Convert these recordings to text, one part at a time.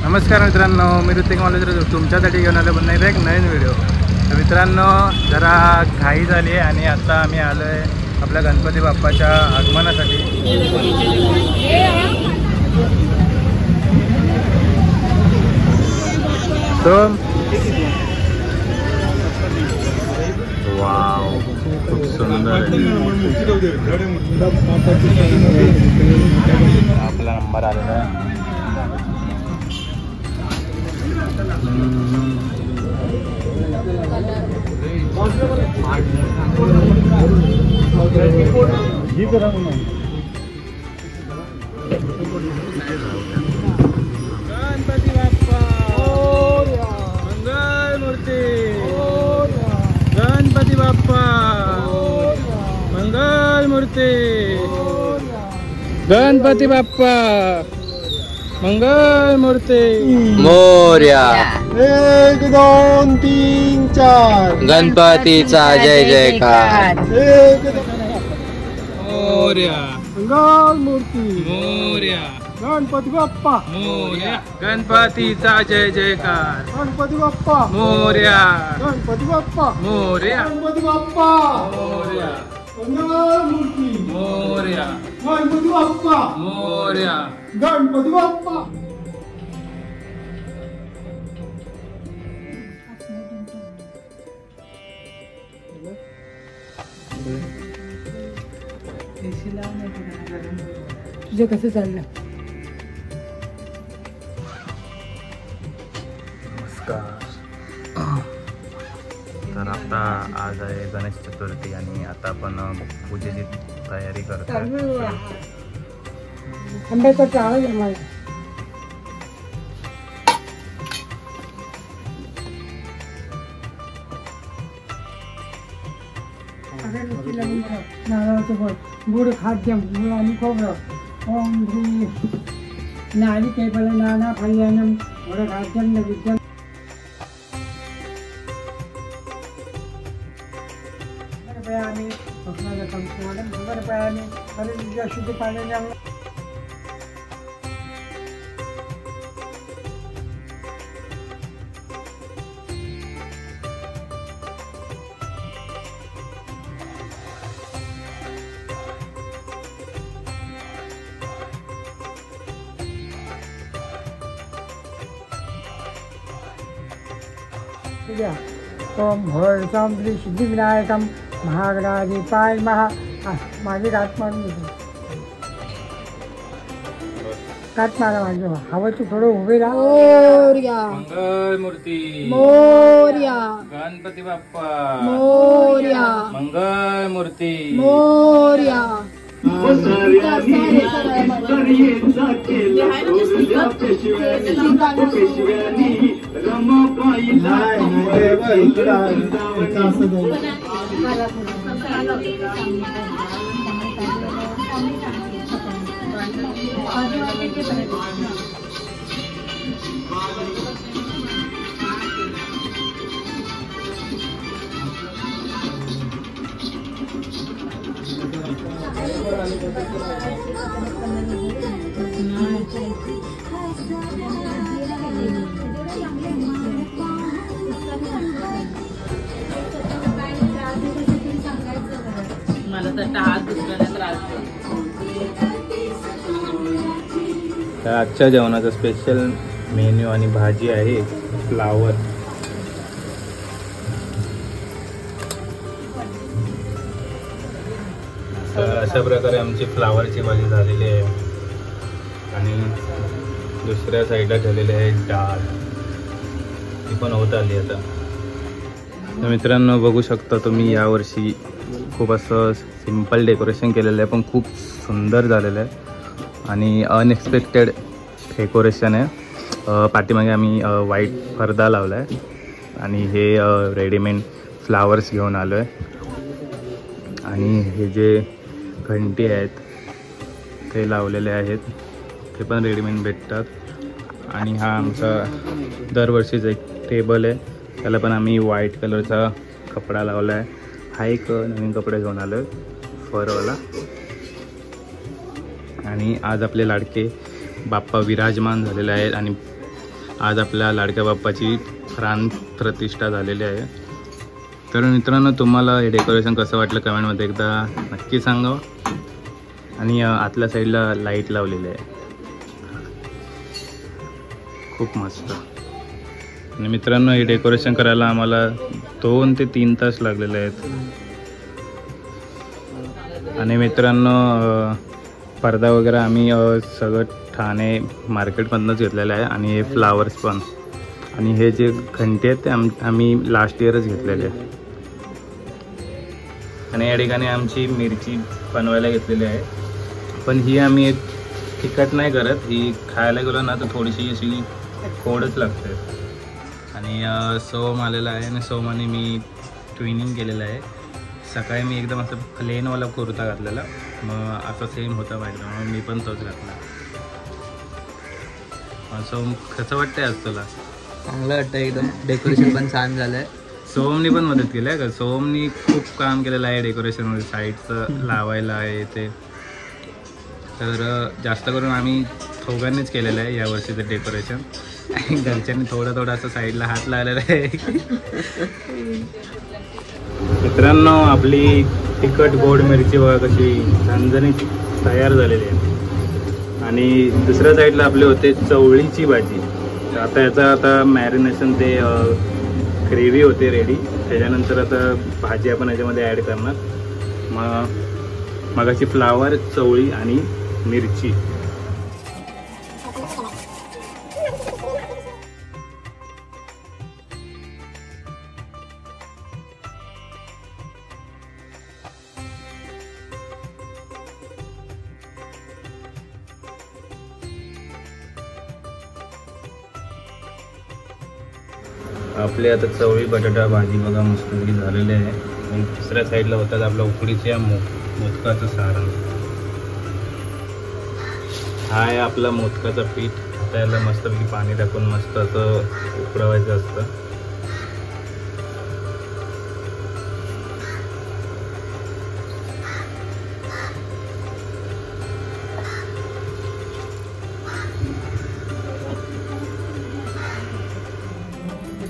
नमस्कार मित्रांनो, मी ऋतिक मालुसरे तुमच्यासाठी घेऊन आलो पुन्हा एक नवीन व्हिडिओ। तर मित्रांनो, जरा घाई झाली आहे आणि आता आम्ही आलो आहे आपल्या गणपती बाप्पाच्या आगमनासाठी। तो वाव, खूप सुंदर आहे। आपला नंबर आलेला आहे। गणपती बाप्पा मंगल मूर्ती, गणपती बाप्पा मंगल मूर्ती, गणपती बाप्पा मंगल मूर्ती मोरया। 1 2 3 4 गणपतीचा जय जयकार। मोरया मंगल मूर्ती, मोरया गणपती बाप्पा, मोरया गणपतीचा जय जयकार, गणपती बाप्पा मोरया, गणपती बाप्पा मोरया, गणपती बाप्पा मोरया, मंगल मूर्ती मोरया, गणपती बाप्पा मोरया, गणपती बाप्पा। तुझं कसं चाललं? नमस्कार। तर आता आज आहे गणेश चतुर्थी आणि आता आपण पूजेची तयारी करतो। आंब्याचा आवाज आहे मला। नारळाचं फळ, गुड खाद्य, गुळ आणि खोबरं, ओम ह्री नारी केवल नाना फल्यानं गुड खाद्यं विद्यं समर्पयामि, स्वप्नागतं स्नानं समर्पयामि, हरिद्रा शुद्ध पाण्याने ओम भोळसां श्री सिद्धिविनायकं महागणाधिपाय महा। माझे गाठ मारून देतो, गाठ मारा माझे हवं तू थोडं उभे राहा। मोरया मंगल मूर्ती मोरया, गणपती बाप्पा मोरया मंगल मूर्ती मोरया। मला तर हात दुसऱ्याला त्रास तर आजच्या जेवणाचा स्पेशल मेन्यू आणि भाजी आहे फ्लावर। तर अशा प्रकारे आमची फ्लावरची भाजी झालेली आहे आणि दुसऱ्या साईडला ठेवलेली आहे डाळ, ती पण होत आली आता। तर मित्रांनो, बघू शकता तुम्ही यावर्षी खूप असं सिंपल डेकोरेशन केलेलं आहे पण खूप सुंदर झालेलं आहे आणि अनएक्सपेक्टेड डेकोरेशन आहे। पाठीमागे आम्ही व्हाईट पडदा लावला आहे आणि हे रेडीमेड फ्लावर्स घेऊन आलो आहे आणि हे जे घंटी आहेत ते लावलेले आहेत, ते पण रेडीमेड भेटतात। आणि हा आमचा दरवर्षीचा एक टेबल आहे, त्याला पण आम्ही व्हाईट कलरचा कपडा लावला आहे। हा एक नवीन कपडे घेऊन आलो फरवाला। आणि आज आपले लाडके बाप्पा विराजमान झालेले आहेत आणि आज आपल्या लाडक्या बाप्पाची प्राण प्रतिष्ठा झालेली आहे. तर मित्रांनो, तुम्हाला हे डेकोरेशन कसं वाटलं कमेंटमध्ये एकदा नक्की सांगा. आणि आतल्या साईडला लाईट लावलेली आहे, खूप मस्त. आणि मित्रांनो, हे डेकोरेशन करायला आम्हाला 2 ते 3 तास लागलेले आहेत. आणि मित्रांनो, पडदा वगैरे आम्ही सगळं ठाणे मार्केटमधूनच घेतलेलं आहे. आणि हे फ्लावर्स पण, आणि हे जे घंटे आहेत ते आम्ही लास्ट इयरच घेतलेले आहे. आणि या ठिकाणी आमची मिरची बनवायला घेतलेली आहे, पण ही आम्ही तिखट नाही करत. ही खायला गेलो ना तर थोडीशी अशी गोडच लागते. आणि सोम आलेला आहे, आणि सोमाने मी ट्विनिंग केलेलं आहे. सकाळी मी एकदम असं प्लेनवाला कुर्ता घातलेला, मग असं सेम होता पाहिजे, मग मी पण तोच घातला. सोम, कसं वाटतंय आज तुला? चांगलं वाटतं एकदम. डेकोरेशन पण छान झालंय. सोमनी पण मदत केली आहे का? सोमनी खूप काम केलेलं आहे डेकोरेशनमध्ये, साईडचं लावायला आहे ते. तर जास्त करून आम्ही दोघांनीच केलेलं आहे यावर्षीचं डेकोरेशन. घरच्यांनी थोडं असं साईडला हात लावलेला आहे. मित्रांनो, आपली तिखट गोड मिरची बघा कशी झणझणीत तयार झालेली आहे. आणि दुसऱ्या साईडला आपले होते चवळीची भाजी. तर आता मॅरिनेशन ते ग्रेव्ही होते रेडी. त्याच्यानंतर आता भाजी आपण याच्यामध्ये ॲड करणार. मगाची फ्लावर, चवळी आणि मिरची. आपले आता चवळी बटाटा भाजी बघा मस्त झालेली आहे. आणि दुसऱ्या साईडला होतात आपल्या उकडीच्या मोदकाचं सारण. हा आहे आपला मोदकाचं पीठ. आता याला मस्तपैकी पाणी टाकून मस्त असं उकडवायचं असतं.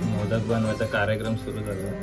मोदक बनवायचा कार्यक्रम सुरू झाला.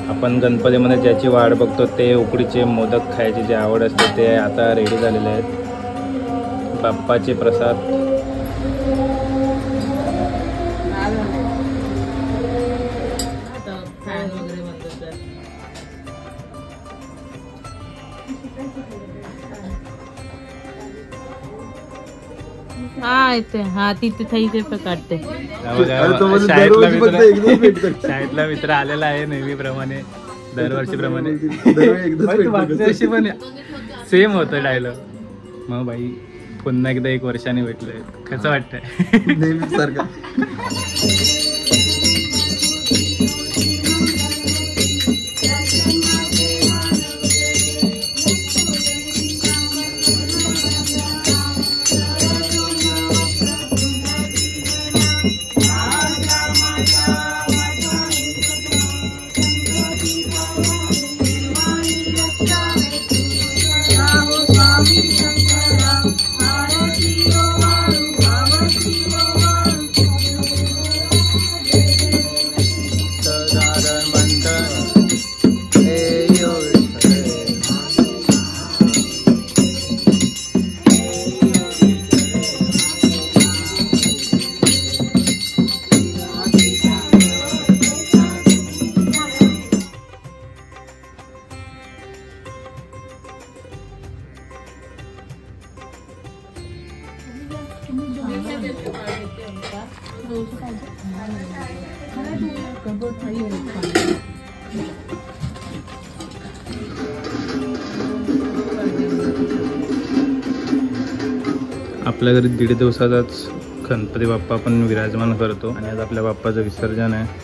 आपण गणपतीमध्ये ज्याची वाट बघतो ते उकडीचे मोदक खायची जी आवड असते ते आता रेडी झालेले आहेत. बाप्पाचे प्रसाद. हा तिथे थाईचे पण काढते. शाळेतला मित्र आलेला आहे नेहमीप्रमाणे, दरवर्षीप्रमाणे. मागच्या वर्षी पण सेम होतं डायलॉग. मग बाई पुन्हा एकदा 1 वर्षाने भेटलोय, कसं वाटतंय? नेहमी सारखं. Thank you. आपल्या घरी 1.5 दिवसाचाच गणपती बाप्पा आपण विराजमान करतो आणि आज आपल्या बाप्पाचं विसर्जन आहे.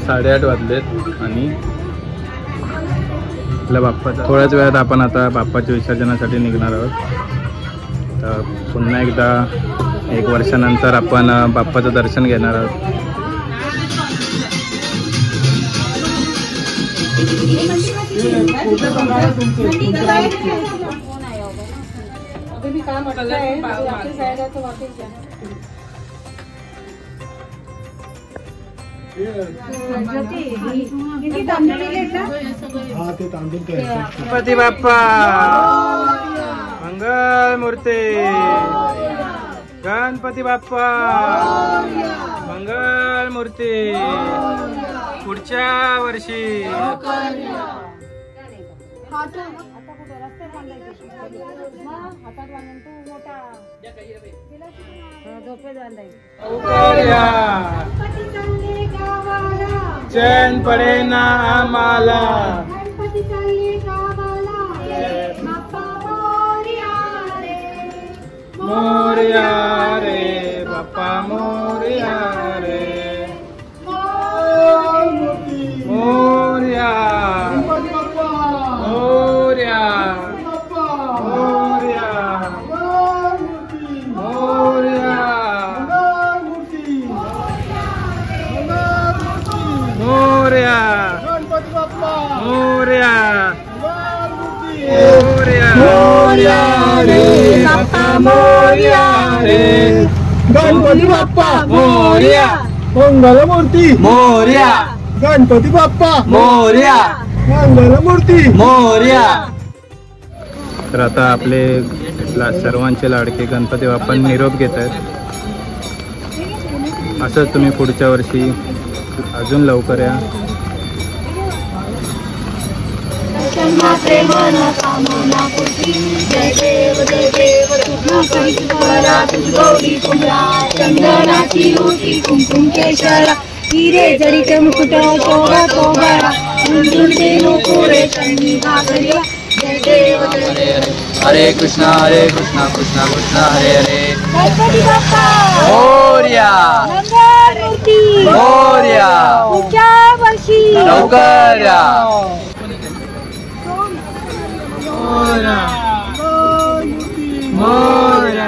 साडेआठ वाजलेत आणि आपल्या बाप्पाचा थोड्याच वेळात आपण आता बाप्पाच्या विसर्जनासाठी निघणार आहोत. तर पुन्हा एकदा 1 वर्षानंतर आपण बाप्पाचं दर्शन घेणार आहोत. गणपती बाप्पा मंगल मूर्ती, गणपती बाप्पा मंगल मूर्ती, पुढच्या वर्षी. चैन पडे ना आम्हाला, मोरया रे बाप्पा मोरया रे, मोरया मोरया मोरया मोरया मोरया मोरया मोरया मोरया रे बाप्पा मोरया रे, गणपती बाप्पा मोरया, मंगलमूर्ती मोरया, गणपती बाप्पा मोरया, मंगलमूर्ती मोरया. तर आता आपले सर्वांचे लाडके गणपती बाप्पा निरोप घेत आहेत. असंच तुम्ही पुढच्या वर्षी अजून लवकर या. चंदनाची रोटी कुमकुम केशरा, हिरे जरीचे मुकुट शोभा शोभा, मुंडुंडे नको रे चंदी भाकरिया, जय देव जय हरे हरे हरे कृष्णा कृष्णा कृष्णा हरे हरे गणपती बाप्पा मोरया मंगलमूर्ती मोरया पुढच्या वर्षी लवकर या मोरया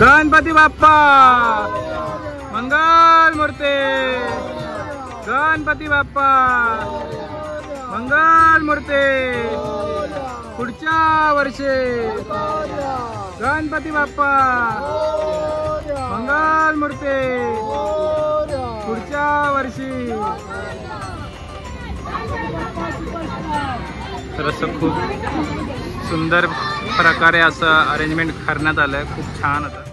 गणपती बाप्पा मंगल मूर्ती गणपती बाप्पा मंगल मूर्ती पुढच्या वर्षी गणपती बाप्पा मंगल मूर्ती पुढच्या वर्षी. तर असं खूप सुंदर प्रकारे असं अरेंजमेंट करण्यात आलं आहे. खूप छान होतं.